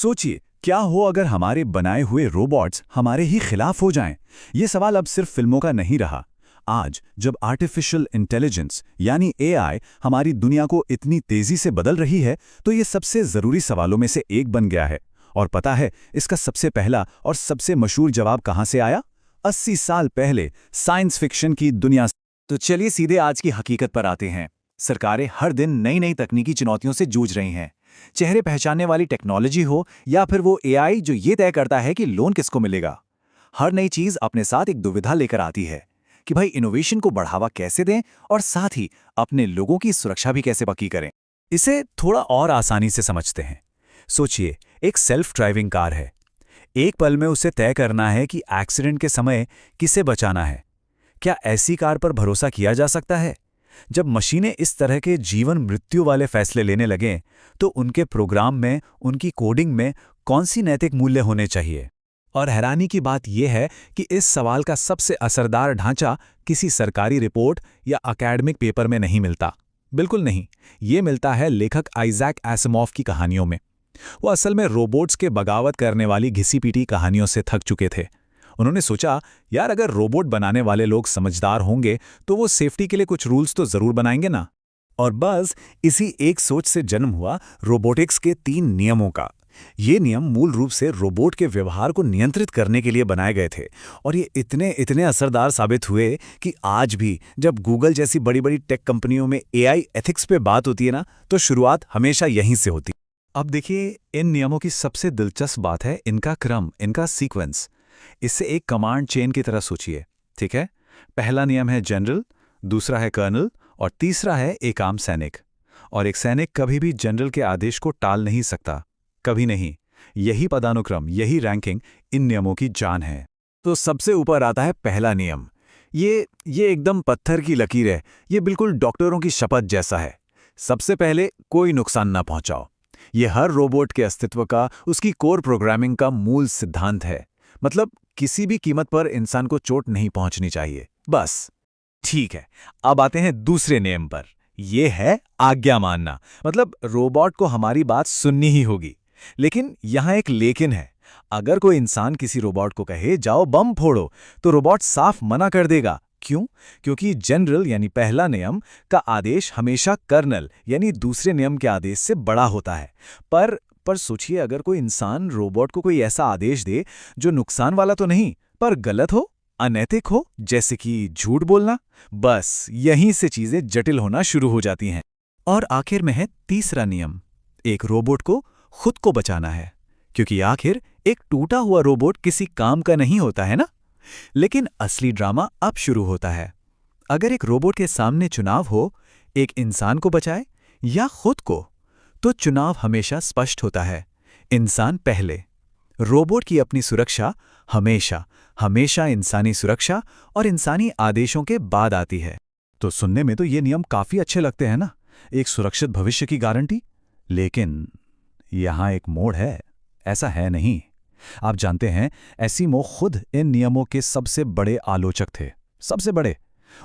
सोचिए, क्या हो अगर हमारे बनाए हुए रोबोट्स हमारे ही खिलाफ हो जाएं? ये सवाल अब सिर्फ फिल्मों का नहीं रहा। आज जब आर्टिफिशियल इंटेलिजेंस यानी एआई हमारी दुनिया को इतनी तेजी से बदल रही है, तो ये सबसे ज़रूरी सवालों में से एक बन गया है। और पता है, इसका सबसे पहला और सबसे मशहूर जवाब कहाँ से आया? 80 साल पहले साइंस फिक्शन की दुनिया से। तो चलिए सीधे आज की हकीकत पर आते हैं। सरकारें हर दिन नई नई तकनीकी चुनौतियों से जूझ रही हैं। चेहरे पहचानने वाली टेक्नोलॉजी हो या फिर वो एआई जो ये तय करता है कि लोन किसको मिलेगा। हर नई चीज अपने साथ एक दुविधा लेकर आती है कि भाई इनोवेशन को बढ़ावा कैसे दें और साथ ही अपने लोगों की सुरक्षा भी कैसे पक्की करें। इसे थोड़ा और आसानी से समझते हैं। सोचिए, एक सेल्फ ड्राइविंग कार है। एक पल में उसे तय करना है कि एक्सीडेंट के समय किसे बचाना है। क्या ऐसी कार पर भरोसा किया जा सकता है? जब मशीनें इस तरह के जीवन मृत्यु वाले फैसले लेने लगें, तो उनके प्रोग्राम में, उनकी कोडिंग में कौन सी नैतिक मूल्य होने चाहिए? और हैरानी की बात यह है कि इस सवाल का सबसे असरदार ढांचा किसी सरकारी रिपोर्ट या एकेडमिक पेपर में नहीं मिलता। बिल्कुल नहीं, ये मिलता है लेखक आइजैक एसिमोव की कहानियों में। वो असल में रोबोट्स के बगावत करने वाली घिसी-पिटी कहानियों से थक चुके थे। उन्होंने सोचा, यार अगर रोबोट बनाने वाले लोग समझदार होंगे तो वो सेफ्टी के लिए कुछ रूल्स तो जरूर बनाएंगे ना। और बस इसी एक सोच से जन्म हुआ रोबोटिक्स के 3 नियमों का। ये नियम मूल रूप से रोबोट के व्यवहार को नियंत्रित करने के लिए बनाए गए थे और ये इतने इतने असरदार साबित हुए कि आज भी जब गूगल जैसी बड़ी बड़ी टेक कंपनियों में एआई एथिक्स पे बात होती है ना, तो शुरुआत हमेशा यहीं से होती। अब देखिए, इन नियमों की सबसे दिलचस्प बात है इनका क्रम, इनका सीक्वेंस। इससे एक कमांड चेन की तरह सोचिए, ठीक है? पहला नियम है जनरल, दूसरा है कर्नल और तीसरा है एक आम सैनिक। और एक सैनिक कभी भी जनरल के आदेश को टाल नहीं सकता, कभी नहीं। यही पदानुक्रम, यही रैंकिंग इन नियमों की जान है। तो सबसे ऊपर आता है पहला नियम। ये एकदम पत्थर की लकीर है। ये बिल्कुल डॉक्टरों की शपथ जैसा है। सबसे पहले कोई नुकसान ना पहुंचाओ। ये हर रोबोट के अस्तित्व का, उसकी कोर प्रोग्रामिंग का मूल सिद्धांत है। मतलब किसी भी कीमत पर इंसान को चोट नहीं पहुंचनी चाहिए, बस। ठीक है, अब आते हैं दूसरे नियम पर। यह है आज्ञा मानना। मतलब रोबोट को हमारी बात सुननी ही होगी। लेकिन यहां एक लेकिन है। अगर कोई इंसान किसी रोबोट को कहे जाओ बम फोड़ो, तो रोबोट साफ मना कर देगा। क्यों? क्योंकि जनरल यानी पहला नियम का आदेश हमेशा कर्नल यानी दूसरे नियम के आदेश से बड़ा होता है। पर सोचिए, अगर कोई इंसान रोबोट को कोई ऐसा आदेश दे जो नुकसान वाला तो नहीं पर गलत हो, अनैतिक हो, जैसे कि झूठ बोलना, बस यहीं से चीजें जटिल होना शुरू हो जाती हैं। और आखिर में है तीसरा नियम। एक रोबोट को खुद को बचाना है, क्योंकि आखिर एक टूटा हुआ रोबोट किसी काम का नहीं होता है ना। लेकिन असली ड्रामा अब शुरू होता है। अगर एक रोबोट के सामने चुनाव हो, एक इंसान को बचाए या खुद को, तो चुनाव हमेशा स्पष्ट होता है, इंसान पहले। रोबोट की अपनी सुरक्षा हमेशा हमेशा इंसानी सुरक्षा और इंसानी आदेशों के बाद आती है। तो सुनने में तो ये नियम काफी अच्छे लगते हैं ना, एक सुरक्षित भविष्य की गारंटी। लेकिन यहां एक मोड़ है, ऐसा है नहीं। आप जानते हैं, एसिमोव खुद इन नियमों के सबसे बड़े आलोचक थे, सबसे बड़े।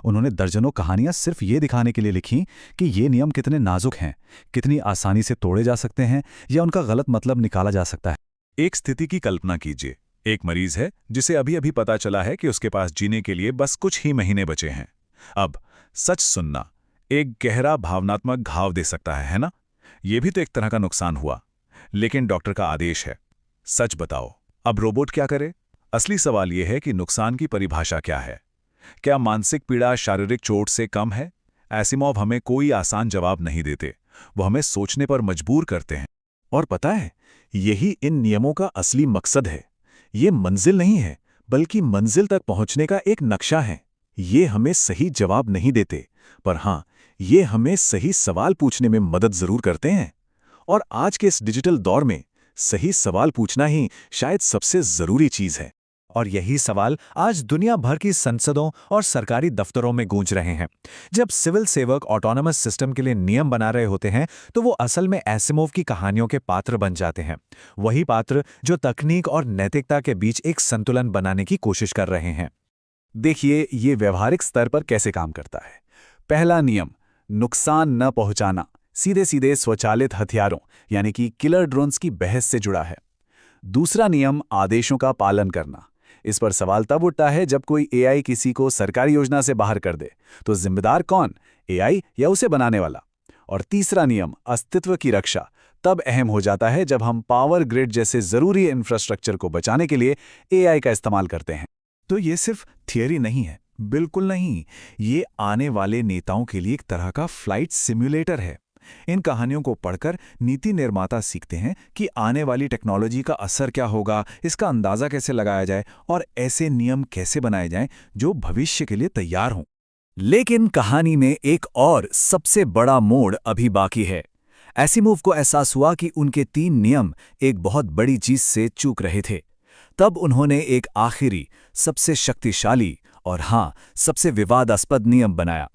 उन्होंने दर्जनों कहानियां सिर्फ ये दिखाने के लिए लिखी कि ये नियम कितने नाजुक हैं, कितनी आसानी से तोड़े जा सकते हैं या उनका गलत मतलब निकाला जा सकता है। एक स्थिति की कल्पना कीजिए। एक मरीज है जिसे अभी अभी पता चला है कि उसके पास जीने के लिए बस कुछ ही महीने बचे हैं। अब सच सुनना एक गहरा भावनात्मक घाव दे सकता है ना? यह भी तो एक तरह का नुकसान हुआ। लेकिन डॉक्टर का आदेश है, सच बताओ। अब रोबोट क्या करे? असली सवाल यह है कि नुकसान की परिभाषा क्या है। क्या मानसिक पीड़ा शारीरिक चोट से कम है? एसिमोव हमें कोई आसान जवाब नहीं देते, वो हमें सोचने पर मजबूर करते हैं। और पता है, यही इन नियमों का असली मकसद है। ये मंजिल नहीं है, बल्कि मंजिल तक पहुंचने का एक नक्शा है। ये हमें सही जवाब नहीं देते, पर हां, ये हमें सही सवाल पूछने में मदद जरूर करते हैं। और आज के इस डिजिटल दौर में सही सवाल पूछना ही शायद सबसे जरूरी चीज है। और यही सवाल आज दुनिया भर की संसदों और सरकारी दफ्तरों में गूंज रहे हैं। जब सिविल सेवक ऑटोनोमस सिस्टम के लिए नियम बना रहे होते हैं, तो वो असल में एसिमोव की कहानियों के पात्र बन जाते हैं। वही पात्र जो तकनीक और नैतिकता के बीच एक संतुलन बनाने की कोशिश कर रहे हैं। देखिए, ये व्यवहारिक स्तर पर कैसे काम करता है। पहला नियम, नुकसान न पहुंचाना, सीधे सीधे स्वचालित हथियारों यानी कि किलर ड्रोन्स की बहस से जुड़ा है। दूसरा नियम आदेशों का पालन करना। इस पर सवाल तब उठता है जब कोई एआई किसी को सरकारी योजना से बाहर कर दे, तो जिम्मेदार कौन, एआई या उसे बनाने वाला? और तीसरा नियम अस्तित्व की रक्षा तब अहम हो जाता है जब हम पावर ग्रिड जैसे जरूरी इंफ्रास्ट्रक्चर को बचाने के लिए एआई का इस्तेमाल करते हैं। तो ये सिर्फ थियरी नहीं है, बिल्कुल नहीं, ये आने वाले नेताओं के लिए एक तरह का फ्लाइट सिम्युलेटर है। इन कहानियों को पढ़कर नीति निर्माता सीखते हैं कि आने वाली टेक्नोलॉजी का असर क्या होगा, इसका अंदाजा कैसे लगाया जाए और ऐसे नियम कैसे बनाए जाएं जो भविष्य के लिए तैयार हों। लेकिन कहानी में एक और सबसे बड़ा मोड़ अभी बाकी है। एसिमोव को एहसास हुआ कि उनके 3 नियम एक बहुत बड़ी चीज से चूक रहे थे। तब उन्होंने एक आखिरी, सबसे शक्तिशाली और हाँ, सबसे विवादास्पद नियम बनाया।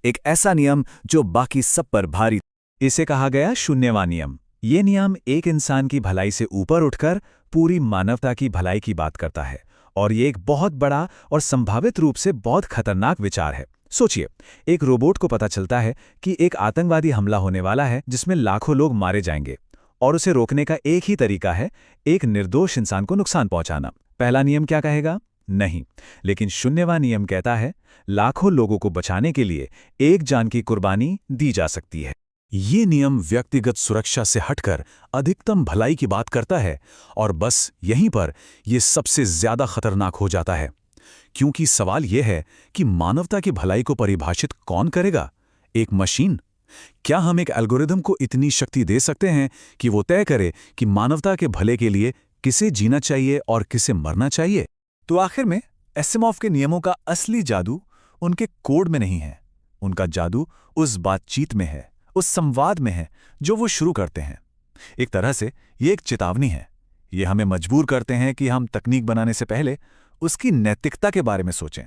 एक ऐसा नियम जो बाकी सब पर भारी। इसे कहा गया शून्यवां नियम। ये नियम एक इंसान की भलाई से ऊपर उठकर पूरी मानवता की भलाई की बात करता है, और ये एक बहुत बड़ा और संभावित रूप से बहुत खतरनाक विचार है। सोचिए, एक रोबोट को पता चलता है कि एक आतंकवादी हमला होने वाला है जिसमें लाखों लोग मारे जाएंगे, और उसे रोकने का एक ही तरीका है, एक निर्दोष इंसान को नुकसान पहुंचाना। पहला नियम क्या कहेगा? नहीं। लेकिन शून्यवां नियम कहता है, लाखों लोगों को बचाने के लिए एक जान की कुर्बानी दी जा सकती है। ये नियम व्यक्तिगत सुरक्षा से हटकर अधिकतम भलाई की बात करता है, और बस यहीं पर यह सबसे ज्यादा खतरनाक हो जाता है, क्योंकि सवाल यह है कि मानवता की भलाई को परिभाषित कौन करेगा? एक मशीन? क्या हम एक एल्गोरिदम को इतनी शक्ति दे सकते हैं कि वो तय करे कि मानवता के भले के लिए किसे जीना चाहिए और किसे मरना चाहिए? तो आखिर में एसिमोव के नियमों का असली जादू उनके कोड में नहीं है, उनका जादू उस बातचीत में है, उस संवाद में है जो वो शुरू करते हैं। एक तरह से ये एक चेतावनी है। ये हमें मजबूर करते हैं कि हम तकनीक बनाने से पहले उसकी नैतिकता के बारे में सोचें।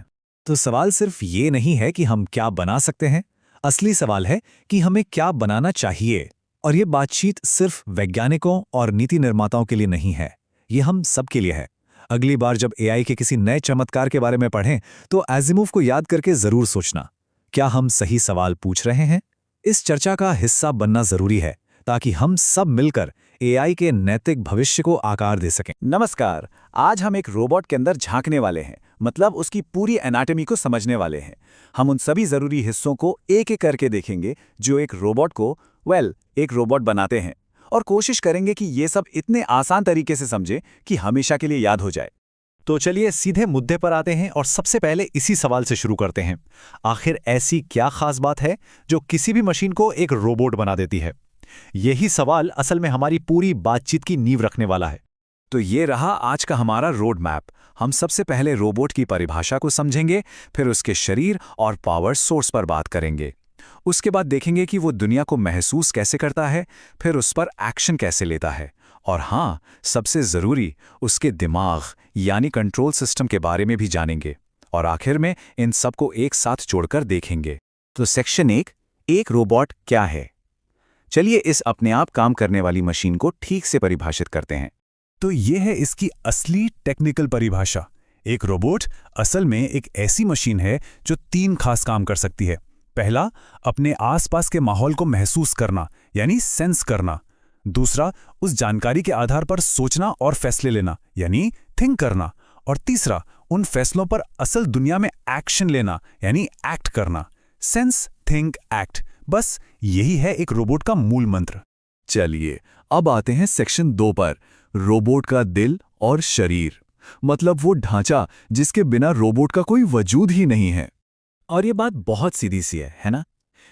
तो सवाल सिर्फ ये नहीं है कि हम क्या बना सकते हैं, असली सवाल है कि हमें क्या बनाना चाहिए। और ये बातचीत सिर्फ वैज्ञानिकों और नीति निर्माताओं के लिए नहीं है, ये हम सब के लिए है। अगली बार जब एआई के किसी नए चमत्कार के बारे में पढ़ें, तो एसिमोव को याद करके जरूर सोचना, क्या हम सही सवाल पूछ रहे हैं? इस चर्चा का हिस्सा बनना जरूरी है, ताकि हम सब मिलकर एआई के नैतिक भविष्य को आकार दे सकें। नमस्कार, आज हम एक रोबोट के अंदर झांकने वाले हैं, मतलब उसकी पूरी एनाटॉमी को समझने वाले हैं। हम उन सभी जरूरी हिस्सों को एक एक करके देखेंगे जो एक रोबोट को एक रोबोट बनाते हैं, और कोशिश करेंगे कि ये सब इतने आसान तरीके से समझें कि हमेशा के लिए याद हो जाए। तो चलिए सीधे मुद्दे पर आते हैं और सबसे पहले इसी सवाल से शुरू करते हैं। आखिर ऐसी क्या खास बात है जो किसी भी मशीन को एक रोबोट बना देती है? यही सवाल असल में हमारी पूरी बातचीत की नींव रखने वाला है। तो ये रहा आज का हमारा रोड मैप। हम सबसे पहले रोबोट की परिभाषा को समझेंगे, फिर उसके शरीर और पावर सोर्स पर बात करेंगे। उसके बाद देखेंगे कि वो दुनिया को महसूस कैसे करता है, फिर उस पर एक्शन कैसे लेता है, और हाँ, सबसे जरूरी उसके दिमाग यानी कंट्रोल सिस्टम के बारे में भी जानेंगे। और आखिर में इन सबको एक साथ जोड़कर देखेंगे। तो सेक्शन 1, एक रोबोट क्या है? चलिए इस अपने आप काम करने वाली मशीन को ठीक से परिभाषित करते हैं। तो ये है इसकी असली टेक्निकल परिभाषा। एक रोबोट असल में एक ऐसी मशीन है जो 3 खास काम कर सकती है। पहला, अपने आसपास के माहौल को महसूस करना यानी सेंस करना। दूसरा, उस जानकारी के आधार पर सोचना और फैसले लेना यानी थिंक करना। और तीसरा, उन फैसलों पर असल दुनिया में एक्शन लेना यानी एक्ट करना। सेंस, थिंक, एक्ट, बस यही है एक रोबोट का मूल मंत्र। चलिए अब आते हैं सेक्शन 2 पर, रोबोट का दिल और शरीर, मतलब वो ढांचा जिसके बिना रोबोट का कोई वजूद ही नहीं है। और ये बात बहुत सीधी सी है ना?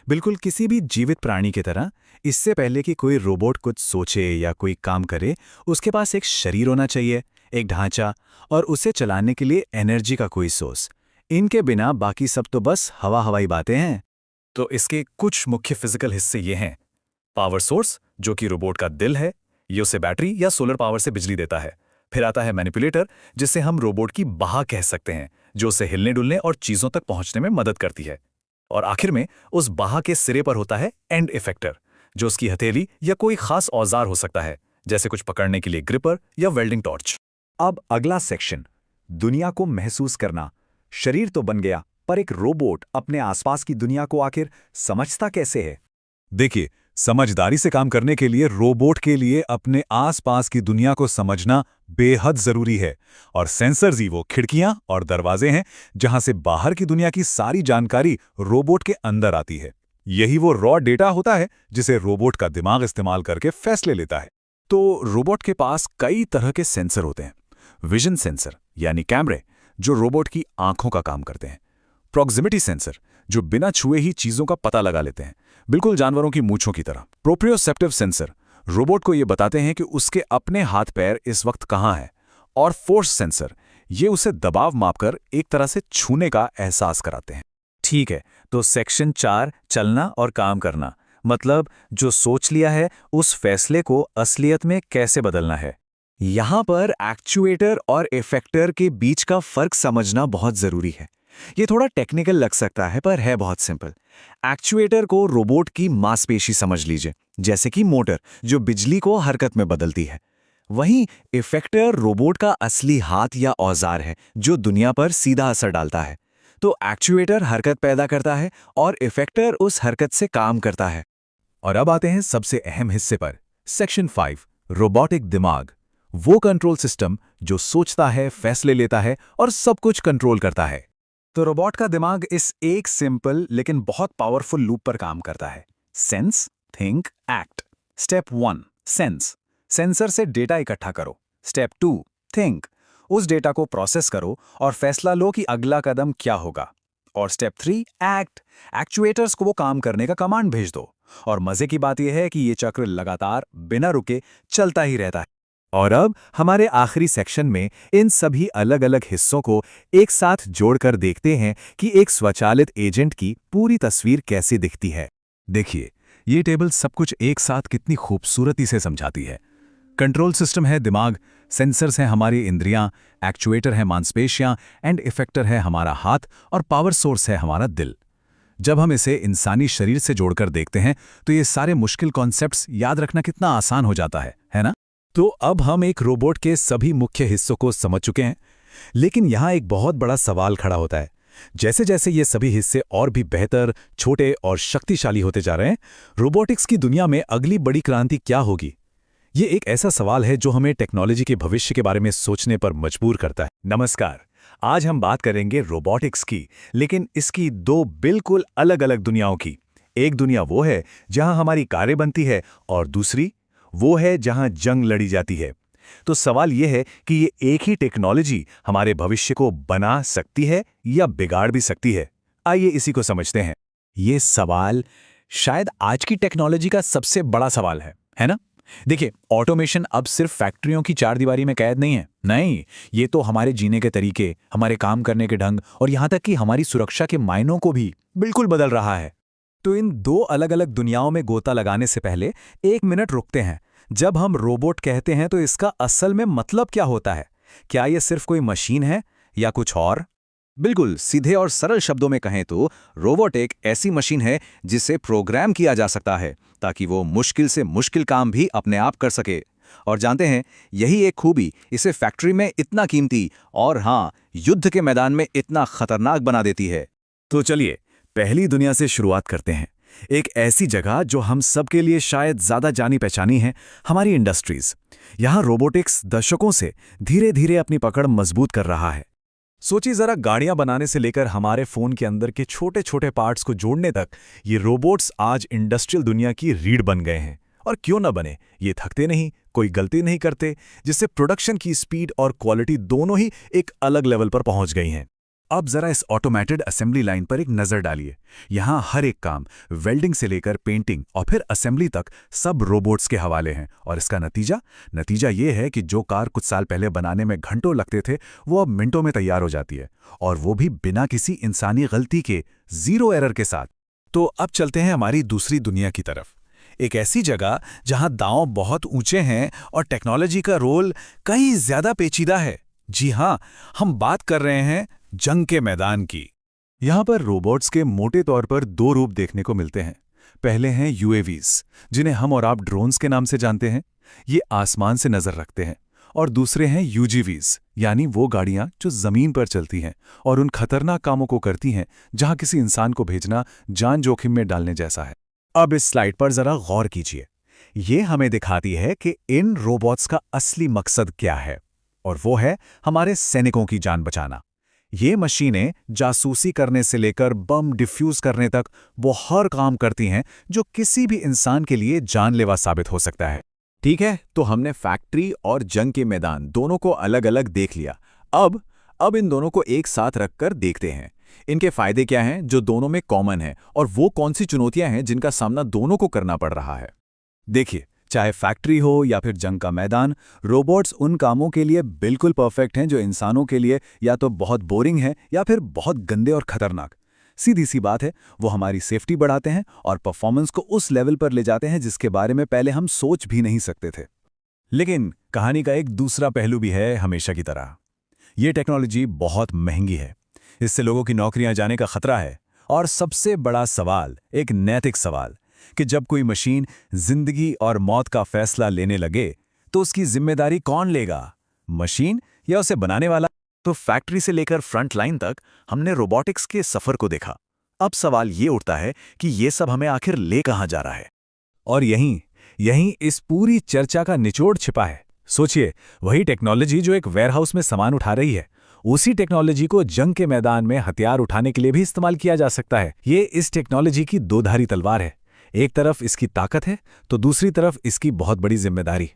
बिल्कुल किसी भी जीवित प्राणी की तरह, इससे पहले कि कोई रोबोट कुछ सोचे या कोई काम करे, उसके पास एक शरीर होना चाहिए, एक ढांचा, और उसे चलाने के लिए एनर्जी का कोई सोर्स। इनके बिना बाकी सब तो बस हवाई बातें हैं। तो इसके कुछ मुख्य फिजिकल हिस्से ये हैं। पावर सोर्स, जो कि रोबोट का दिल है, ये उसे बैटरी या सोलर पावर से बिजली देता है। फिर आता है मैनिपुलेटर, जिसे हम रोबोट की बाह कह सकते हैं, जो उसे हिलने डुलने और चीजों तक पहुंचने में मदद करती है। और आखिर में उस बाह के सिरे पर होता है एंड इफेक्टर, जो उसकी हथेली या कोई खास औजार हो सकता है, जैसे कुछ पकड़ने के लिए ग्रिपर या वेल्डिंग टॉर्च। अब अगला सेक्शन, दुनिया को महसूस करना। शरीर तो बन गया, पर एक रोबोट अपने आसपास की दुनिया को आखिर समझता कैसे है? देखिए, समझदारी से काम करने के लिए रोबोट के लिए अपने आसपास की दुनिया को समझना बेहद जरूरी है। और सेंसर्स ही वो खिड़कियां और दरवाजे हैं जहां से बाहर की दुनिया की सारी जानकारी रोबोट के अंदर आती है। यही वो रॉ डेटा होता है जिसे रोबोट का दिमाग इस्तेमाल करके फैसले लेता है। तो रोबोट के पास कई तरह के सेंसर होते हैं। विजन सेंसर यानी कैमरे जो रोबोट की आंखों का काम करते हैं। प्रॉक्सिमिटी सेंसर जो बिना छुए ही चीजों का पता लगा लेते हैं, बिल्कुल जानवरों की मूंछों की तरह। प्रोप्रियोसेप्टिव सेंसर रोबोट को ये बताते हैं कि उसके अपने हाथ पैर इस वक्त कहाँ है। और फोर्स सेंसर ये उसे दबाव मापकर एक तरह से छूने का एहसास कराते हैं। ठीक है, तो सेक्शन 4 चलना और काम करना, मतलब जो सोच लिया है उस फैसले को असलियत में कैसे बदलना है। यहां पर एक्चुएटर और इफेक्टर के बीच का फर्क समझना बहुत जरूरी है। ये थोड़ा टेक्निकल लग सकता है पर है बहुत सिंपल। एक्चुएटर को रोबोट की मांसपेशी समझ लीजिए, जैसे कि मोटर जो बिजली को हरकत में बदलती है। वहीं इफेक्टर रोबोट का असली हाथ या औजार है जो दुनिया पर सीधा असर डालता है। तो एक्चुएटर हरकत पैदा करता है और इफेक्टर उस हरकत से काम करता है। और अब आते हैं सबसे अहम हिस्से पर, सेक्शन 5 रोबोटिक दिमाग। वो कंट्रोल सिस्टम जो सोचता है, फैसले लेता है और सब कुछ कंट्रोल करता है। तो रोबोट का दिमाग इस एक सिंपल लेकिन बहुत पावरफुल लूप पर काम करता है। Sense, think, act. Step 1 sense, sensor से डेटा इकट्ठा करो। स्टेप 2 थिंक, उस डेटा को प्रोसेस करो और फैसला लो कि अगला कदम क्या होगा। और स्टेप 3 एक्ट, एक्चुएटर्स को वो काम करने का कमांड भेज दो। और मजे की बात यह है कि ये चक्र लगातार बिना रुके चलता ही रहता है। और अब हमारे आखिरी सेक्शन में इन सभी अलग अलग हिस्सों को एक साथ जोड़कर देखते हैं कि एक स्वचालित एजेंट की पूरी तस्वीर कैसे दिखती है। देखिए, ये टेबल सब कुछ एक साथ कितनी खूबसूरती से समझाती है। कंट्रोल सिस्टम है दिमाग, सेंसर्स हैं हमारी इंद्रियां, एक्चुएटर है मांसपेशियां, एंड इफेक्टर है हमारा हाथ, और पावर सोर्स है हमारा दिल। जब हम इसे इंसानी शरीर से जोड़कर देखते हैं तो ये सारे मुश्किल कॉन्सेप्ट्स याद रखना कितना आसान हो जाता है ना? तो अब हम एक रोबोट के सभी मुख्य हिस्सों को समझ चुके हैं, लेकिन यहाँ एक बहुत बड़ा सवाल खड़ा होता है। जैसे जैसे ये सभी हिस्से और भी बेहतर, छोटे और शक्तिशाली होते जा रहे हैं, रोबोटिक्स की दुनिया में अगली बड़ी क्रांति क्या होगी? ये एक ऐसा सवाल है जो हमें टेक्नोलॉजी के भविष्य के बारे में सोचने पर मजबूर करता है। नमस्कार, आज हम बात करेंगे रोबोटिक्स की, लेकिन इसकी दो बिल्कुल अलग अलग दुनियाओं की। एक दुनिया वो है जहां हमारी कारें बनती है और दूसरी वो है जहां जंग लड़ी जाती है। तो सवाल यह है कि ये एक ही टेक्नोलॉजी हमारे भविष्य को बना सकती है या बिगाड़ भी सकती है। आइए इसी को समझते हैं। ये सवाल शायद आज की टेक्नोलॉजी का सबसे बड़ा सवाल है ना? देखिए, ऑटोमेशन अब सिर्फ फैक्ट्रियों की चारदीवारी में कैद नहीं है। नहीं, ये तो हमारे जीने के तरीके, हमारे काम करने के ढंग और यहां तक कि हमारी सुरक्षा के मायनों को भी बिल्कुल बदल रहा है। तो इन दो अलग अलग दुनियाओं में गोता लगाने से पहले 1 मिनट रुकते हैं। जब हम रोबोट कहते हैं तो इसका असल में मतलब क्या होता है? क्या यह सिर्फ कोई मशीन है या कुछ और? बिल्कुल सीधे और सरल शब्दों में कहें तो रोबोट एक ऐसी मशीन है जिसे प्रोग्राम किया जा सकता है ताकि वो मुश्किल से मुश्किल काम भी अपने आप कर सके। और जानते हैं, यही एक खूबी इसे फैक्ट्री में इतना कीमती और हाँ, युद्ध के मैदान में इतना खतरनाक बना देती है। तो चलिए पहली दुनिया से शुरुआत करते हैं। एक ऐसी जगह जो हम सब के लिए शायद ज्यादा जानी पहचानी है, हमारी इंडस्ट्रीज। यहां रोबोटिक्स दशकों से धीरे धीरे अपनी पकड़ मजबूत कर रहा है। सोचिए जरा, गाड़ियां बनाने से लेकर हमारे फोन के अंदर के छोटे छोटे पार्ट्स को जोड़ने तक ये रोबोट्स आज इंडस्ट्रियल दुनिया की रीढ़ बन गए हैं। और क्यों न बने, ये थकते नहीं, कोई गलती नहीं करते, जिससे प्रोडक्शन की स्पीड और क्वालिटी दोनों ही एक अलग लेवल पर पहुंच गई हैं। अब जरा इस ऑटोमेटेड असेंबली लाइन पर एक नजर डालिए। यहां हर एक काम, वेल्डिंग से लेकर पेंटिंग और फिर असेंबली तक, सब रोबोट्स के हवाले हैं। और इसका नतीजा ये है कि जो कार कुछ साल पहले बनाने में घंटों लगते थे, वो अब मिनटों में तैयार हो जाती है, और वो भी बिना किसी इंसानी गलती के, जीरो एरर के साथ। तो अब चलते हैं हमारी दूसरी दुनिया की तरफ। एक ऐसी जगह जहां दांव बहुत ऊंचे हैं और टेक्नोलॉजी का रोल कहीं ज्यादा पेचीदा है। जी हां, हम बात कर रहे हैं जंग के मैदान की। यहां पर रोबोट्स के मोटे तौर पर 2 रूप देखने को मिलते हैं। पहले हैं यूएवीज, जिन्हें हम और आप ड्रोन्स के नाम से जानते हैं। ये आसमान से नजर रखते हैं। और दूसरे हैं यूजीवीज, यानी वो गाड़ियां जो जमीन पर चलती हैं और उन खतरनाक कामों को करती हैं जहां किसी इंसान को भेजना जान जोखिम में डालने जैसा है। अब इस स्लाइड पर जरा गौर कीजिए। ये हमें दिखाती है कि इन रोबोट्स का असली मकसद क्या है, और वो है हमारे सैनिकों की जान बचाना। ये मशीनें जासूसी करने से लेकर बम डिफ्यूज करने तक वो हर काम करती हैं जो किसी भी इंसान के लिए जानलेवा साबित हो सकता है। ठीक है, तो हमने फैक्ट्री और जंग के मैदान दोनों को अलग अलग देख लिया। अब इन दोनों को एक साथ रखकर देखते हैं इनके फायदे क्या हैं जो दोनों में कॉमन है, और वो कौन सी चुनौतियां हैं जिनका सामना दोनों को करना पड़ रहा है। देखिए, चाहे फैक्ट्री हो या फिर जंग का मैदान, रोबोट्स उन कामों के लिए बिल्कुल परफेक्ट हैं जो इंसानों के लिए या तो बहुत बोरिंग हैं या फिर बहुत गंदे और खतरनाक। सीधी सी बात है, वो हमारी सेफ्टी बढ़ाते हैं और परफॉर्मेंस को उस लेवल पर ले जाते हैं जिसके बारे में पहले हम सोच भी नहीं सकते थे। लेकिन कहानी का एक दूसरा पहलू भी है। हमेशा की तरह ये टेक्नोलॉजी बहुत महंगी है, इससे लोगों की नौकरियां जाने का खतरा है। और सबसे बड़ा सवाल, एक नैतिक सवाल, कि जब कोई मशीन जिंदगी और मौत का फैसला लेने लगे तो उसकी जिम्मेदारी कौन लेगा, मशीन या उसे बनाने वाला? तो फैक्ट्री से लेकर फ्रंट लाइन तक हमने रोबोटिक्स के सफर को देखा। अब सवाल ये उठता है कि ये सब हमें आखिर ले कहां जा रहा है। और यहीं इस पूरी चर्चा का निचोड़ छिपा है। सोचिए, वही टेक्नोलॉजी जो एक वेयरहाउस में सामान उठा रही है, उसी टेक्नोलॉजी को जंग के मैदान में हथियार उठाने के लिए भी इस्तेमाल किया जा सकता है। ये इस टेक्नोलॉजी की दोधारी तलवार है। एक तरफ इसकी ताकत है तो दूसरी तरफ इसकी बहुत बड़ी जिम्मेदारी।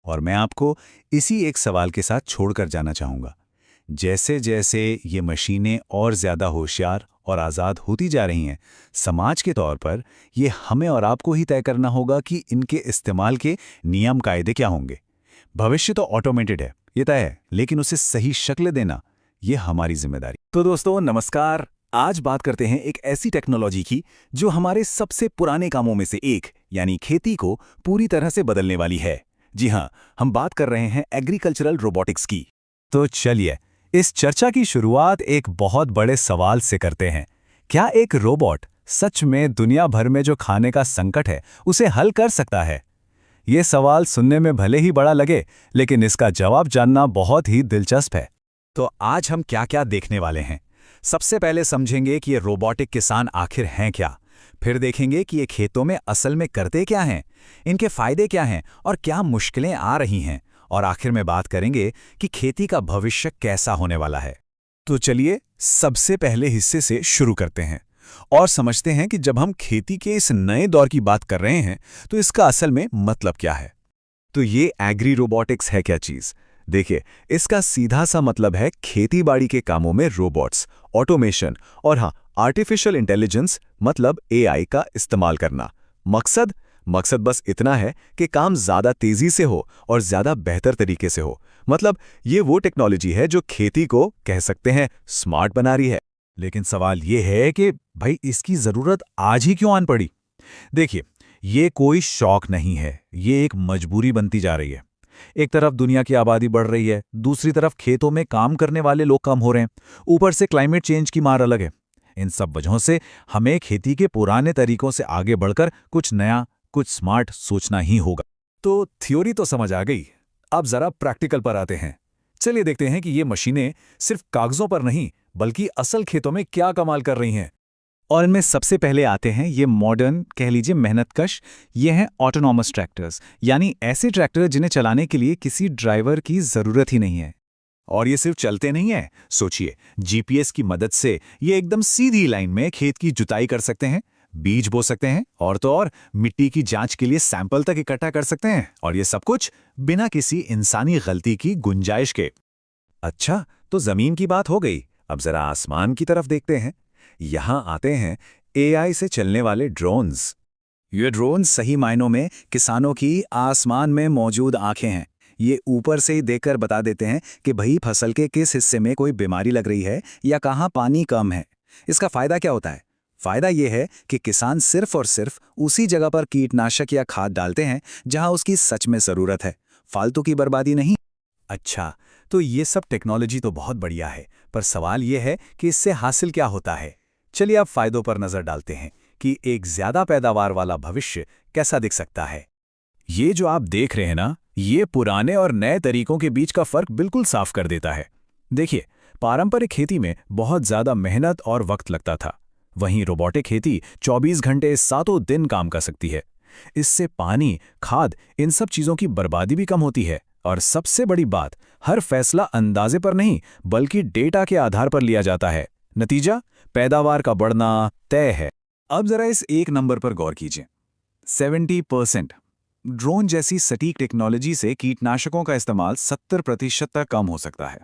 और मैं आपको इसी एक सवाल के साथ छोड़कर जाना चाहूंगा। जैसे जैसे ये मशीनें और ज्यादा होशियार और आज़ाद होती जा रही हैं, समाज के तौर पर ये हमें और आपको ही तय करना होगा कि इनके इस्तेमाल के नियम कायदे क्या होंगे। भविष्य तो ऑटोमेटेड है, ये तय है, लेकिन उसे सही शक्ल देना ये हमारी जिम्मेदारी। तो दोस्तों नमस्कार, आज बात करते हैं एक ऐसी टेक्नोलॉजी की जो हमारे सबसे पुराने कामों में से एक यानी खेती को पूरी तरह से बदलने वाली है। जी हाँ, हम बात कर रहे हैं एग्रीकल्चरल रोबोटिक्स की। तो चलिए इस चर्चा की शुरुआत एक बहुत बड़े सवाल से करते हैं। क्या एक रोबोट सच में दुनिया भर में जो खाने का संकट है उसे हल कर सकता है? ये सवाल सुनने में भले ही बड़ा लगे, लेकिन इसका जवाब जानना बहुत ही दिलचस्प है। तो आज हम क्या क्या देखने वाले हैं। सबसे पहले समझेंगे कि ये रोबोटिक किसान आखिर हैं क्या। फिर देखेंगे कि ये खेतों में असल में करते क्या हैं, इनके फायदे क्या हैं और क्या मुश्किलें आ रही हैं। और आखिर में बात करेंगे कि खेती का भविष्य कैसा होने वाला है। तो चलिए सबसे पहले हिस्से से शुरू करते हैं और समझते हैं कि जब हम खेती के इस नए दौर की बात कर रहे हैं तो इसका असल में मतलब क्या है। तो ये एग्री रोबोटिक्स है क्या चीज़? देखिए, इसका सीधा सा मतलब है खेतीबाड़ी के कामों में रोबोट्स, ऑटोमेशन और हाँ, आर्टिफिशियल इंटेलिजेंस मतलब एआई का इस्तेमाल करना। मकसद बस इतना है कि काम ज़्यादा तेज़ी से हो और ज़्यादा बेहतर तरीके से हो। मतलब ये वो टेक्नोलॉजी है जो खेती को कह सकते हैं स्मार्ट बना रही है। लेकिन सवाल ये है कि भाई इसकी ज़रूरत आज ही क्यों आन पड़ी? देखिए, ये कोई शौक नहीं है, ये एक मजबूरी बनती जा रही है। एक तरफ दुनिया की आबादी बढ़ रही है, दूसरी तरफ खेतों में काम करने वाले लोग कम हो रहे हैं, ऊपर से क्लाइमेट चेंज की मार अलग है। इन सब वजहों से हमें खेती के पुराने तरीकों से आगे बढ़कर कुछ नया, कुछ स्मार्ट सोचना ही होगा। तो थ्योरी तो समझ आ गई, अब जरा प्रैक्टिकल पर आते हैं। चलिए देखते हैं कि ये मशीनें सिर्फ कागजों पर नहीं बल्कि असल खेतों में क्या कमाल कर रही हैं। और इनमें सबसे पहले आते हैं ये मॉडर्न, कह लीजिए मेहनतकश, ये हैं ऑटोनॉमस ट्रैक्टर्स, यानी ऐसे ट्रैक्टर जिन्हें चलाने के लिए किसी ड्राइवर की ज़रूरत ही नहीं है। और ये सिर्फ चलते नहीं हैं, सोचिए, जीपीएस की मदद से ये एकदम सीधी लाइन में खेत की जुताई कर सकते हैं, बीज बो सकते हैं और तो और मिट्टी की जांच के लिए सैंपल तक इकट्ठा कर सकते हैं, और ये सब कुछ बिना किसी इंसानी गलती की गुंजाइश के। अच्छा, तो जमीन की बात हो गई, अब जरा आसमान की तरफ देखते हैं। यहां आते हैं एआई से चलने वाले ड्रोन्स। ये ड्रोन सही मायनों में किसानों की आसमान में मौजूद आंखें हैं। ये ऊपर से ही देखकर बता देते हैं कि भाई फसल के किस हिस्से में कोई बीमारी लग रही है या कहाँ पानी कम है। इसका फायदा क्या होता है? फायदा यह है कि किसान सिर्फ और सिर्फ उसी जगह पर कीटनाशक या खाद डालते हैं जहां उसकी सच में ज़रूरत है, फालतू की बर्बादी नहीं। अच्छा, तो ये सब टेक्नोलॉजी तो बहुत बढ़िया है, पर सवाल ये है कि इससे हासिल क्या होता है। चलिए अब फायदों पर नजर डालते हैं कि एक ज्यादा पैदावार वाला भविष्य कैसा दिख सकता है। ये जो आप देख रहे हैं ना, ये पुराने और नए तरीकों के बीच का फर्क बिल्कुल साफ कर देता है। देखिए, पारंपरिक खेती में बहुत ज्यादा मेहनत और वक्त लगता था। वहीं रोबोटिक खेती 24 घंटे सातों दिन काम कर सकती है। इससे पानी, खाद, इन सब चीज़ों की बर्बादी भी कम होती है। और सबसे बड़ी बात, हर फैसला अंदाजे पर नहीं बल्कि डेटा के आधार पर लिया जाता है। नतीजा, पैदावार का बढ़ना तय है। अब जरा इस एक नंबर पर गौर कीजिए, 70%। ड्रोन जैसी सटीक टेक्नोलॉजी से कीटनाशकों का इस्तेमाल 70% तक कम हो सकता है।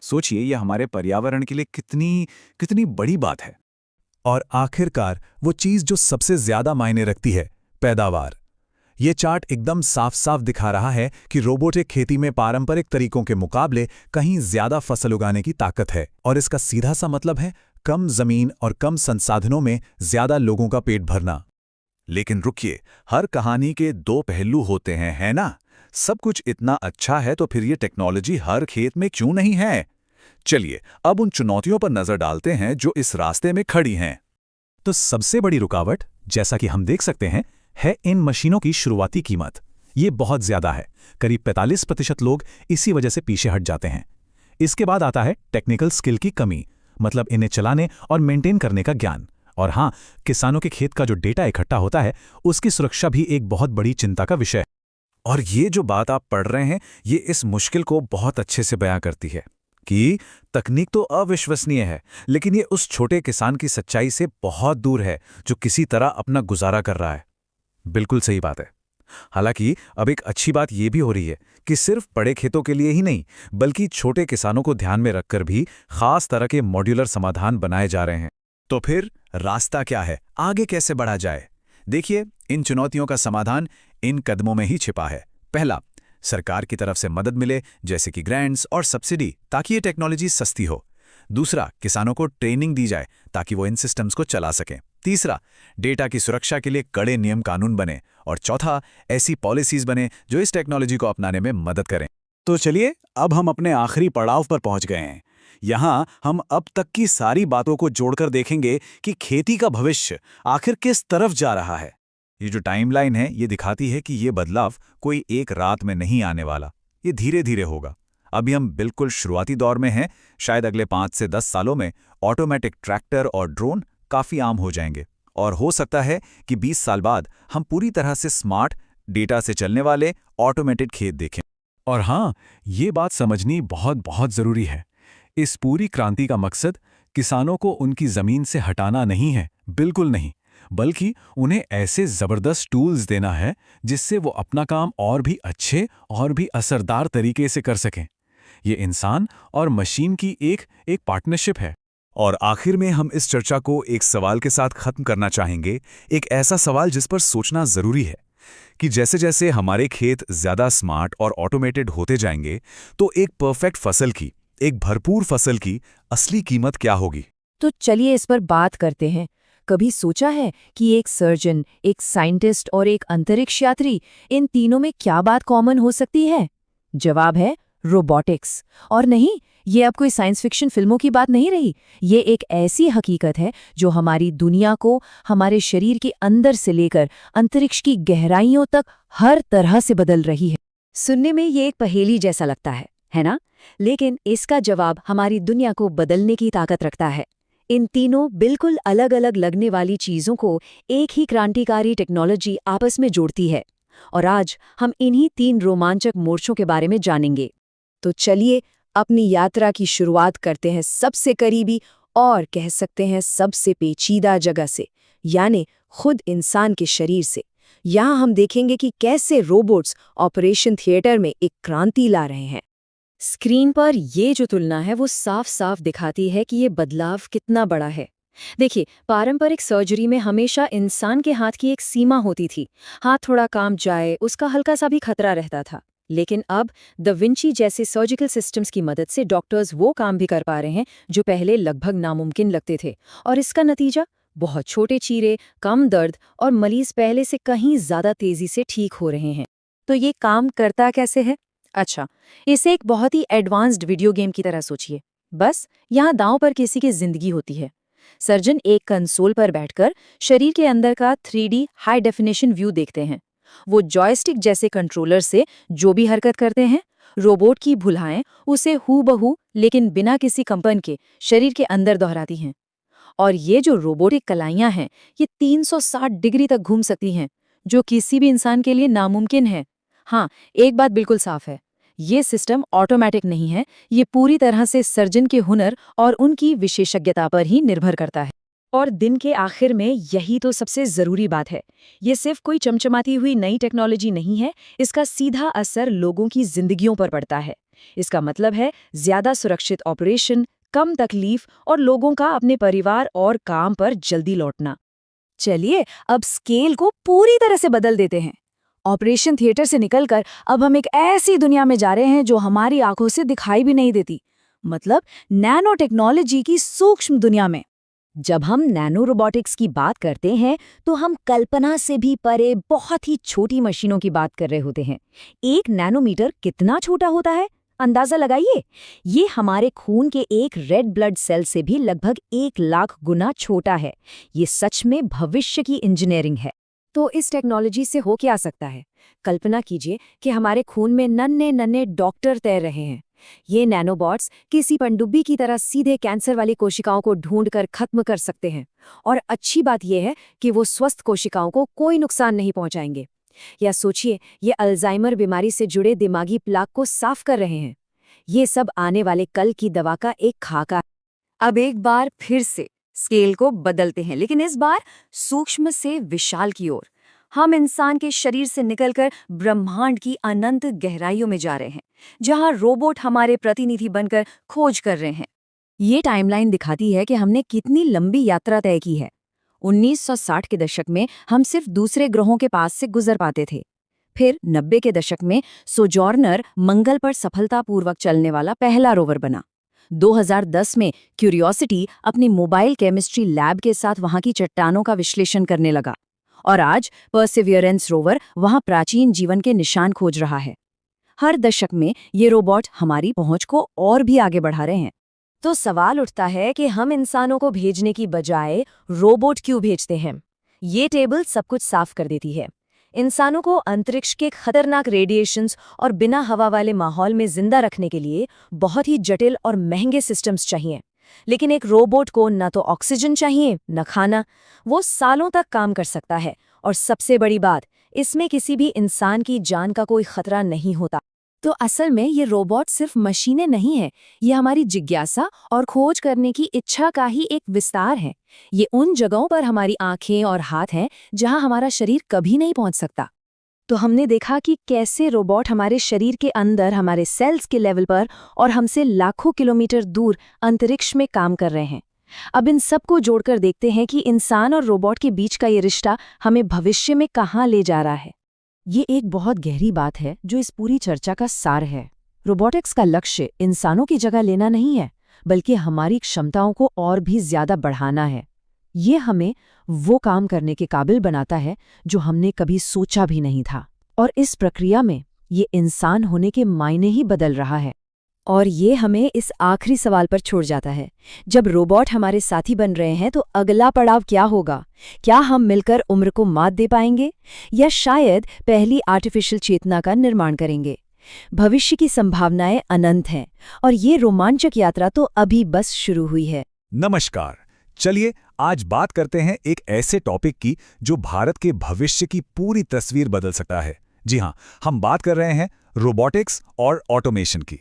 सोचिए, यह हमारे पर्यावरण के लिए कितनी कितनी बड़ी बात है। और आखिरकार वो चीज़ जो सबसे ज्यादा मायने रखती है, पैदावार। ये चार्ट एकदम साफ साफ दिखा रहा है कि रोबोटिक खेती में पारंपरिक तरीकों के मुकाबले कहीं ज्यादा फसल उगाने की ताकत है। और इसका सीधा सा मतलब है कम जमीन और कम संसाधनों में ज्यादा लोगों का पेट भरना। लेकिन रुकिए, हर कहानी के दो पहलू होते हैं, है ना? सब कुछ इतना अच्छा है तो फिर ये टेक्नोलॉजी हर खेत में क्यों नहीं है? चलिए अब उन चुनौतियों पर नजर डालते हैं जो इस रास्ते में खड़ी हैं। तो सबसे बड़ी रुकावट, जैसा कि हम देख सकते हैं, है इन मशीनों की शुरुआती कीमत। ये बहुत ज्यादा है। करीब 45% लोग इसी वजह से पीछे हट जाते हैं। इसके बाद आता है टेक्निकल स्किल की कमी, मतलब इन्हें चलाने और मेंटेन करने का ज्ञान। और हाँ, किसानों के खेत का जो डेटा इकट्ठा होता है उसकी सुरक्षा भी एक बहुत बड़ी चिंता का विषय है। और ये जो बात आप पढ़ रहे हैं, ये इस मुश्किल को बहुत अच्छे से बयां करती है कि तकनीक तो अविश्वसनीय है, लेकिन ये उस छोटे किसान की सच्चाई से बहुत दूर है जो किसी तरह अपना गुजारा कर रहा है। बिल्कुल सही बात है। हालांकि अब एक अच्छी बात यह भी हो रही है कि सिर्फ बड़े खेतों के लिए ही नहीं, बल्कि छोटे किसानों को ध्यान में रखकर भी खास तरह के मॉड्यूलर समाधान बनाए जा रहे हैं। तो फिर रास्ता क्या है? आगे कैसे बढ़ा जाए? देखिए, इन चुनौतियों का समाधान इन कदमों में ही छिपा है। पहला, सरकार की तरफ से मदद मिले, जैसे कि ग्रांट्स और सब्सिडी, ताकि ये टेक्नोलॉजी सस्ती हो। दूसरा, किसानों को ट्रेनिंग दी जाए ताकि वो इन सिस्टम्स को चला सकें। तीसरा, डेटा की सुरक्षा के लिए कड़े नियम कानून बने। और चौथा, ऐसी पॉलिसीज बने जो इस टेक्नोलॉजी को अपनाने में मदद करें। तो चलिए, अब हम अपने आखिरी पड़ाव पर पहुंच गए हैं। यहाँ हम अब तक की सारी बातों को जोड़कर देखेंगे कि खेती का भविष्य आखिर किस तरफ जा रहा है। ये जो टाइमलाइन है, ये दिखाती है कि ये बदलाव कोई एक रात में नहीं आने वाला। ये धीरे धीरे होगा। अभी हम बिल्कुल शुरुआती दौर में हैं। शायद अगले 5 से 10 सालों में ऑटोमेटिक ट्रैक्टर और ड्रोन काफ़ी आम हो जाएंगे। और हो सकता है कि 20 साल बाद हम पूरी तरह से स्मार्ट, डेटा से चलने वाले ऑटोमेटेड खेत देखें। और हाँ, ये बात समझनी बहुत बहुत ज़रूरी है। इस पूरी क्रांति का मकसद किसानों को उनकी ज़मीन से हटाना नहीं है, बिल्कुल नहीं, बल्कि उन्हें ऐसे ज़बरदस्त टूल्स देना है जिससे वो अपना काम और भी अच्छे और भी असरदार तरीके से कर सकें। ये इंसान और मशीन की एक पार्टनरशिप है। और आखिर में हम इस चर्चा को एक सवाल के साथ खत्म करना चाहेंगे, एक ऐसा सवाल जिस पर सोचना जरूरी है कि जैसे जैसे हमारे खेत ज्यादा स्मार्ट और ऑटोमेटेड होते जाएंगे, तो एक परफेक्ट फसल की, एक भरपूर फसल की असली कीमत क्या होगी? तो चलिए इस पर बात करते हैं। कभी सोचा है कि एक सर्जन, एक साइंटिस्ट और एक अंतरिक्ष यात्री, इन तीनों में क्या बात कॉमन हो सकती है? जवाब है रोबोटिक्स। और नहीं, ये अब कोई साइंस फिक्शन फिल्मों की बात नहीं रही। ये एक ऐसी हकीकत है जो हमारी दुनिया को हमारे शरीर के अंदर से लेकर अंतरिक्ष की गहराइयों तक हर तरह से बदल रही है। सुनने में ये एक पहेली जैसा लगता है ना? लेकिन इसका जवाब हमारी दुनिया को बदलने की ताकत रखता है। इन तीनों बिल्कुल अलग अलग लगने वाली चीजों को एक ही क्रांतिकारी टेक्नोलॉजी आपस में जोड़ती है। और आज हम इन्हीं 3 रोमांचक मोर्चों के बारे में जानेंगे। तो चलिए अपनी यात्रा की शुरुआत करते हैं सबसे करीबी और कह सकते हैं सबसे पेचीदा जगह से, यानी खुद इंसान के शरीर से। यहाँ हम देखेंगे कि कैसे रोबोट्स ऑपरेशन थिएटर में एक क्रांति ला रहे हैं। स्क्रीन पर ये जो तुलना है वो साफ साफ दिखाती है कि ये बदलाव कितना बड़ा है। देखिए, पारंपरिक सर्जरी में हमेशा इंसान के हाथ की एक सीमा होती थी। हाथ थोड़ा काम जाए, उसका हल्का सा भी खतरा रहता था। लेकिन अब द विंची जैसे सर्जिकल सिस्टम्स की मदद से डॉक्टर्स वो काम भी कर पा रहे हैं जो पहले लगभग नामुमकिन लगते थे। और इसका नतीजा, बहुत छोटे चीरे, कम दर्द और मरीज पहले से कहीं ज्यादा तेजी से ठीक हो रहे हैं। तो ये काम करता कैसे है? अच्छा, इसे एक बहुत ही एडवांस्ड वीडियो गेम की तरह सोचिए। बस यहाँ दांव पर किसी की जिंदगी होती है। सर्जन एक कंसोल पर बैठकर शरीर के अंदर का 3D हाई डेफिनेशन व्यू देखते हैं। वो जॉयस्टिक जैसे कंट्रोलर से जो भी हरकत करते हैं, रोबोट की भुलाएं उसे हूबहू लेकिन बिना किसी कंपन के शरीर के अंदर दोहराती हैं। और ये जो रोबोटिक कलाइयां हैं, ये 360 डिग्री तक घूम सकती हैं, जो किसी भी इंसान के लिए नामुमकिन है। हाँ, एक बात बिल्कुल साफ है, ये सिस्टम ऑटोमेटिक नहीं है, ये पूरी तरह से सर्जन के हुनर और उनकी विशेषज्ञता पर ही निर्भर करता है। और दिन के आखिर में यही तो सबसे ज़रूरी बात है। ये सिर्फ कोई चमचमाती हुई नई टेक्नोलॉजी नहीं है, इसका सीधा असर लोगों की जिंदगियों पर पड़ता है। इसका मतलब है ज़्यादा सुरक्षित ऑपरेशन, कम तकलीफ और लोगों का अपने परिवार और काम पर जल्दी लौटना। चलिए, अब स्केल को पूरी तरह से बदल देते हैं। ऑपरेशन थिएटर से निकलकर अब हम एक ऐसी दुनिया में जा रहे हैं जो हमारी आंखों से दिखाई भी नहीं देती, मतलब नैनो टेक्नोलॉजी की सूक्ष्म दुनिया में। जब हम नैनो रोबोटिक्स की बात करते हैं तो हम कल्पना से भी परे बहुत ही छोटी मशीनों की बात कर रहे होते हैं। 1 नैनोमीटर कितना छोटा होता है, अंदाजा लगाइए। ये हमारे खून के एक रेड ब्लड सेल से भी लगभग 1 लाख गुना छोटा है। ये सच में भविष्य की इंजीनियरिंग है। तो इस टेक्नोलॉजी से हो क्या सकता है? कल्पना कीजिए कि हमारे खून में नन्हे नन्हे डॉक्टर तैर रहे हैं। ये नैनोबॉट्स किसी पनडुब्बी की तरह सीधे कैंसर वाली कोशिकाओं को ढूंढकर खत्म कर सकते हैं। और अच्छी बात यह है कि वो स्वस्थ कोशिकाओं को कोई नुकसान नहीं पहुंचाएंगे। या सोचिए, ये अल्जाइमर बीमारी से जुड़े दिमागी प्लाक को साफ कर रहे हैं। ये सब आने वाले कल की दवा का एक खाका है। अब एक बार फिर से स्केल को बदलते हैं, लेकिन इस बार सूक्ष्म से विशाल की ओर। हम इंसान के शरीर से निकलकर ब्रह्मांड की अनंत गहराइयों में जा रहे हैं, जहां रोबोट हमारे प्रतिनिधि बनकर खोज कर रहे हैं। ये टाइमलाइन दिखाती है कि हमने कितनी लंबी यात्रा तय की है। 1960 के दशक में हम सिर्फ दूसरे ग्रहों के पास से गुजर पाते थे। फिर 90 के दशक में सोजॉर्नर मंगल पर सफलतापूर्वक चलने वाला पहला रोवर बना। 2010 में क्यूरियोसिटी अपनी मोबाइल केमिस्ट्री लैब के साथ वहां की चट्टानों का विश्लेषण करने लगा। और आज परसिवियरेंस रोवर वहां प्राचीन जीवन के निशान खोज रहा है। हर दशक में ये रोबोट हमारी पहुंच को और भी आगे बढ़ा रहे हैं। तो सवाल उठता है कि हम इंसानों को भेजने की बजाय रोबोट क्यों भेजते हैं? ये टेबल सब कुछ साफ कर देती है। इंसानों को अंतरिक्ष के खतरनाक रेडिएशंस और बिना हवा वाले माहौल में जिंदा रखने के लिए बहुत ही जटिल और महंगे सिस्टम्स चाहिए। लेकिन एक रोबोट को न तो ऑक्सीजन चाहिए, न खाना। वो सालों तक काम कर सकता है, और सबसे बड़ी बात, इसमें किसी भी इंसान की जान का कोई खतरा नहीं होता। तो असल में ये रोबोट सिर्फ मशीनें नहीं है, ये हमारी जिज्ञासा और खोज करने की इच्छा का ही एक विस्तार है। ये उन जगहों पर हमारी आंखें और हाथ हैं जहां हमारा शरीर कभी नहीं पहुंच सकता। तो हमने देखा कि कैसे रोबोट हमारे शरीर के अंदर, हमारे सेल्स के लेवल पर और हमसे लाखों किलोमीटर दूर अंतरिक्ष में काम कर रहे हैं। अब इन सब को जोड़कर देखते हैं कि इंसान और रोबोट के बीच का ये रिश्ता हमें भविष्य में कहाँ ले जा रहा है। ये एक बहुत गहरी बात है जो इस पूरी चर्चा का सार है। रोबोटिक्स का लक्ष्य इंसानों की जगह लेना नहीं है, बल्कि हमारी क्षमताओं को और भी ज्यादा बढ़ाना है। ये हमें वो काम करने के काबिल बनाता है जो हमने कभी सोचा भी नहीं था। और इस प्रक्रिया में ये इंसान होने के मायने ही बदल रहा है। और ये हमें इस आखिरी सवाल पर छोड़ जाता है, जब रोबोट हमारे साथी बन रहे हैं तो अगला पड़ाव क्या होगा? क्या हम मिलकर उम्र को मात दे पाएंगे, या शायद पहली आर्टिफिशियल चेतना का निर्माण करेंगे? भविष्य की संभावनाएं अनंत हैं, और ये रोमांचक यात्रा तो अभी बस शुरू हुई है। नमस्कार, चलिए आज बात करते हैं एक ऐसे टॉपिक की जो भारत के भविष्य की पूरी तस्वीर बदल सकता है। जी हाँ, हम बात कर रहे हैं रोबोटिक्स और ऑटोमेशन की।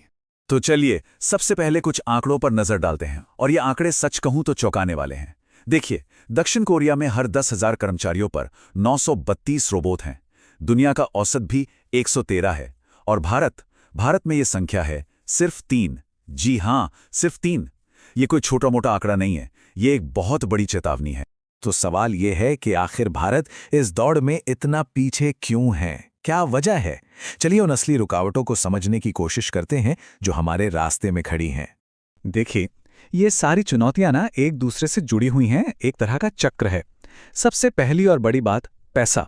तो चलिए सबसे पहले कुछ आंकड़ों पर नजर डालते हैं, और ये आंकड़े सच कहूं तो चौंकाने वाले हैं। देखिए, दक्षिण कोरिया में हर 10,000 कर्मचारियों पर 932 रोबोट हैं। दुनिया का औसत भी 113 है। और भारत में ये संख्या है सिर्फ 3। जी हाँ, सिर्फ 3। ये कोई छोटा मोटा आंकड़ा नहीं है, ये एक बहुत बड़ी चेतावनी है। तो सवाल ये है कि आखिर भारत इस दौड़ में इतना पीछे क्यों है? क्या वजह है? चलिए उन असली रुकावटों को समझने की कोशिश करते हैं जो हमारे रास्ते में खड़ी हैं। देखिए, ये सारी चुनौतियां ना एक दूसरे से जुड़ी हुई हैं, एक तरह का चक्र है। सबसे पहली और बड़ी बात, पैसा।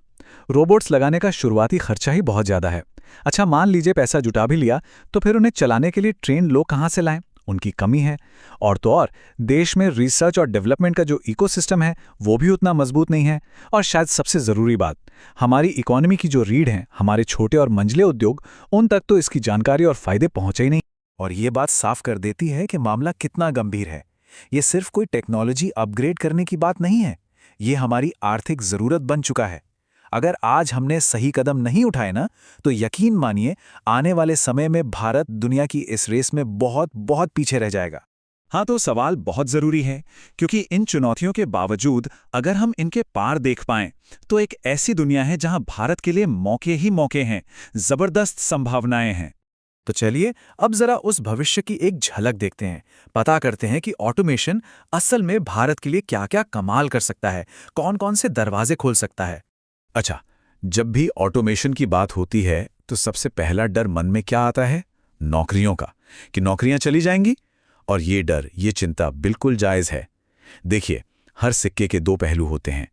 रोबोट्स लगाने का शुरुआती खर्चा ही बहुत ज़्यादा है। अच्छा, मान लीजिए पैसा जुटा भी लिया, तो फिर उन्हें चलाने के लिए ट्रेन लोग कहाँ से लाएं? उनकी कमी है। और तो और देश में रिसर्च और डेवलपमेंट का जो इकोसिस्टम है वो भी उतना मजबूत नहीं है। और शायद सबसे ज़रूरी बात, हमारी इकोनॉमी की जो रीढ़ हैं, हमारे छोटे और मंझले उद्योग, उन तक तो इसकी जानकारी और फायदे पहुंचे ही नहीं। और ये बात साफ कर देती है कि मामला कितना गंभीर है। ये सिर्फ कोई टेक्नोलॉजी अपग्रेड करने की बात नहीं है, ये हमारी आर्थिक ज़रूरत बन चुका है। अगर आज हमने सही कदम नहीं उठाए ना, तो यकीन मानिए आने वाले समय में भारत दुनिया की इस रेस में बहुत बहुत पीछे रह जाएगा। हाँ, तो सवाल बहुत ज़रूरी है, क्योंकि इन चुनौतियों के बावजूद अगर हम इनके पार देख पाएं, तो एक ऐसी दुनिया है जहां भारत के लिए मौके ही मौके हैं, ज़बरदस्त संभावनाएं हैं। तो चलिए अब जरा उस भविष्य की एक झलक देखते हैं, पता करते हैं कि ऑटोमेशन असल में भारत के लिए क्या-क्या कमाल कर सकता है, कौन-कौन से दरवाजे खोल सकता है। अच्छा, जब भी ऑटोमेशन की बात होती है, तो सबसे पहला डर मन में क्या आता है? नौकरियों का, कि नौकरियां चली जाएंगी। और ये डर, ये चिंता बिल्कुल जायज़ है। देखिए, हर सिक्के के दो पहलू होते हैं।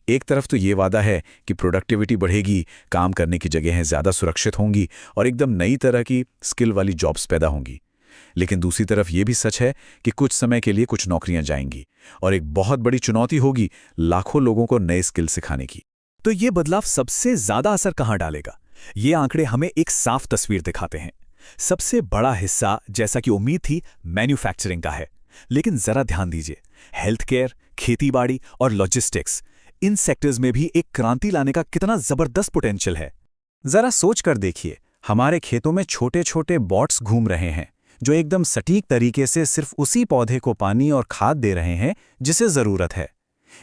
एक तरफ तो ये वादा है कि प्रोडक्टिविटी बढ़ेगी, काम करने की जगहें ज़्यादा सुरक्षित होंगी और एकदम नई तरह की स्किल वाली जॉब्स पैदा होंगी। लेकिन दूसरी तरफ ये भी सच है कि कुछ समय के लिए कुछ नौकरियां जाएंगी और एक बहुत बड़ी चुनौती होगी लाखों लोगों को नए स्किल सिखाने की। तो ये बदलाव सबसे ज़्यादा असर कहाँ डालेगा? ये आंकड़े हमें एक साफ तस्वीर दिखाते हैं। सबसे बड़ा हिस्सा, जैसा कि उम्मीद थी, मैन्युफैक्चरिंग का है। लेकिन जरा ध्यान दीजिए, हेल्थ केयर, खेतीबाड़ी और लॉजिस्टिक्स, इन सेक्टर्स में भी एक क्रांति लाने का कितना जबरदस्त पोटेंशियल है। जरा सोच कर देखिए, हमारे खेतों में छोटे छोटे बॉट्स घूम रहे हैं जो एकदम सटीक तरीके से सिर्फ उसी पौधे को पानी और खाद दे रहे हैं जिसे जरूरत है।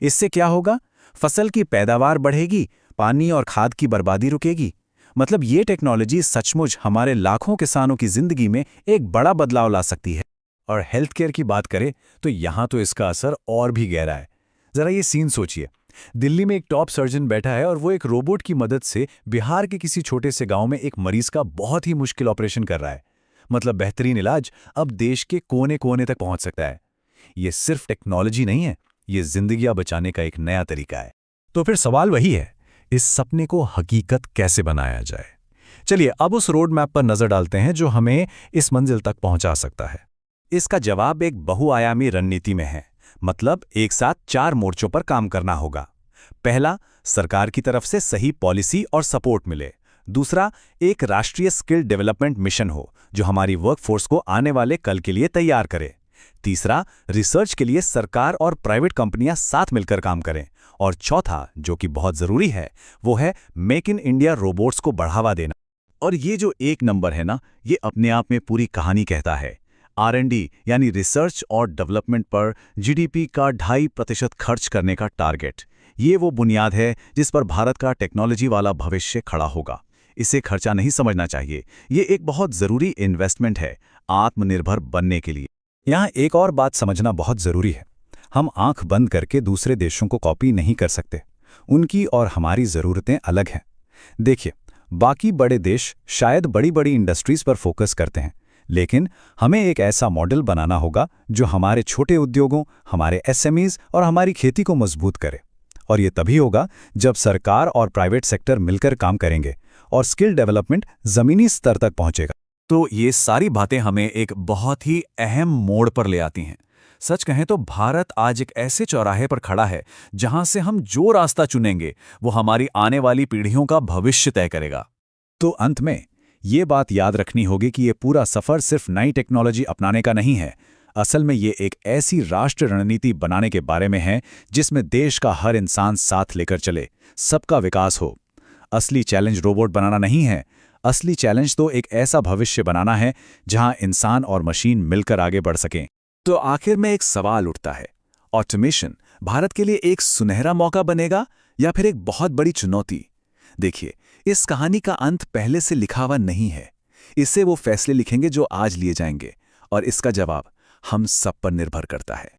इससे क्या होगा? फसल की पैदावार बढ़ेगी, पानी और खाद की बर्बादी रुकेगी। मतलब ये टेक्नोलॉजी सचमुच हमारे लाखों किसानों की जिंदगी में एक बड़ा बदलाव ला सकती है। और हेल्थ केयर की बात करें तो यहाँ तो इसका असर और भी गहरा है। जरा ये सीन सोचिए, दिल्ली में एक टॉप सर्जन बैठा है और वो एक रोबोट की मदद से बिहार के किसी छोटे से गांव में एक मरीज का बहुत ही मुश्किल ऑपरेशन कर रहा है। मतलब बेहतरीन इलाज अब देश के कोने कोने तक पहुंच सकता है। ये सिर्फ टेक्नोलॉजी नहीं है, ये जिंदगियां बचाने का एक नया तरीका है। तो फिर सवाल वही है, इस सपने को हकीकत कैसे बनाया जाए? चलिए अब उस रोड मैप पर नजर डालते हैं जो हमें इस मंजिल तक पहुंचा सकता है। इसका जवाब एक बहुआयामी रणनीति में है। मतलब एक साथ 4 मोर्चों पर काम करना होगा। पहला, सरकार की तरफ से सही पॉलिसी और सपोर्ट मिले। दूसरा, एक राष्ट्रीय स्किल डेवलपमेंट मिशन हो जो हमारी वर्कफोर्स को आने वाले कल के लिए तैयार करे। तीसरा, रिसर्च के लिए सरकार और प्राइवेट कंपनियां साथ मिलकर काम करें। और चौथा, जो कि बहुत जरूरी है, वो है मेक इन इंडिया रोबोट्स को बढ़ावा देना। और ये जो 1 नंबर है ना, ये अपने आप में पूरी कहानी कहता है। R&D यानी रिसर्च और डेवलपमेंट पर GDP का 2.5% खर्च करने का टारगेट, ये वो बुनियाद है जिस पर भारत का टेक्नोलॉजी वाला भविष्य खड़ा होगा। इसे खर्चा नहीं समझना चाहिए, ये एक बहुत ज़रूरी इन्वेस्टमेंट है आत्मनिर्भर बनने के लिए। यहाँ एक और बात समझना बहुत ज़रूरी है, हम आंख बंद करके दूसरे देशों को कॉपी नहीं कर सकते। उनकी और हमारी ज़रूरतें अलग हैं। देखिए, बाकी बड़े देश शायद बड़ी बड़ी इंडस्ट्रीज़ पर फोकस करते हैं, लेकिन हमें एक ऐसा मॉडल बनाना होगा जो हमारे छोटे उद्योगों, हमारे SMEs और हमारी खेती को मजबूत करे। और ये तभी होगा जब सरकार और प्राइवेट सेक्टर मिलकर काम करेंगे और स्किल डेवलपमेंट ज़मीनी स्तर तक पहुंचेगा। तो ये सारी बातें हमें एक बहुत ही अहम मोड़ पर ले आती हैं। सच कहें तो भारत आज एक ऐसे चौराहे पर खड़ा है जहां से हम जो रास्ता चुनेंगे वो हमारी आने वाली पीढ़ियों का भविष्य तय करेगा। तो अंत में ये बात याद रखनी होगी कि ये पूरा सफ़र सिर्फ नई टेक्नोलॉजी अपनाने का नहीं है। असल में ये एक ऐसी राष्ट्र रणनीति बनाने के बारे में है जिसमें देश का हर इंसान साथ लेकर चले, सबका विकास हो। असली चैलेंज रोबोट बनाना नहीं है, असली चैलेंज तो एक ऐसा भविष्य बनाना है जहां इंसान और मशीन मिलकर आगे बढ़ सकें। तो आखिर में एक सवाल उठता है, ऑटोमेशन भारत के लिए एक सुनहरा मौका बनेगा या फिर एक बहुत बड़ी चुनौती? देखिए, इस कहानी का अंत पहले से लिखा हुआ नहीं है। इससे वो फैसले लिखेंगे जो आज लिए जाएंगे, और इसका जवाब हम सब पर निर्भर करता है।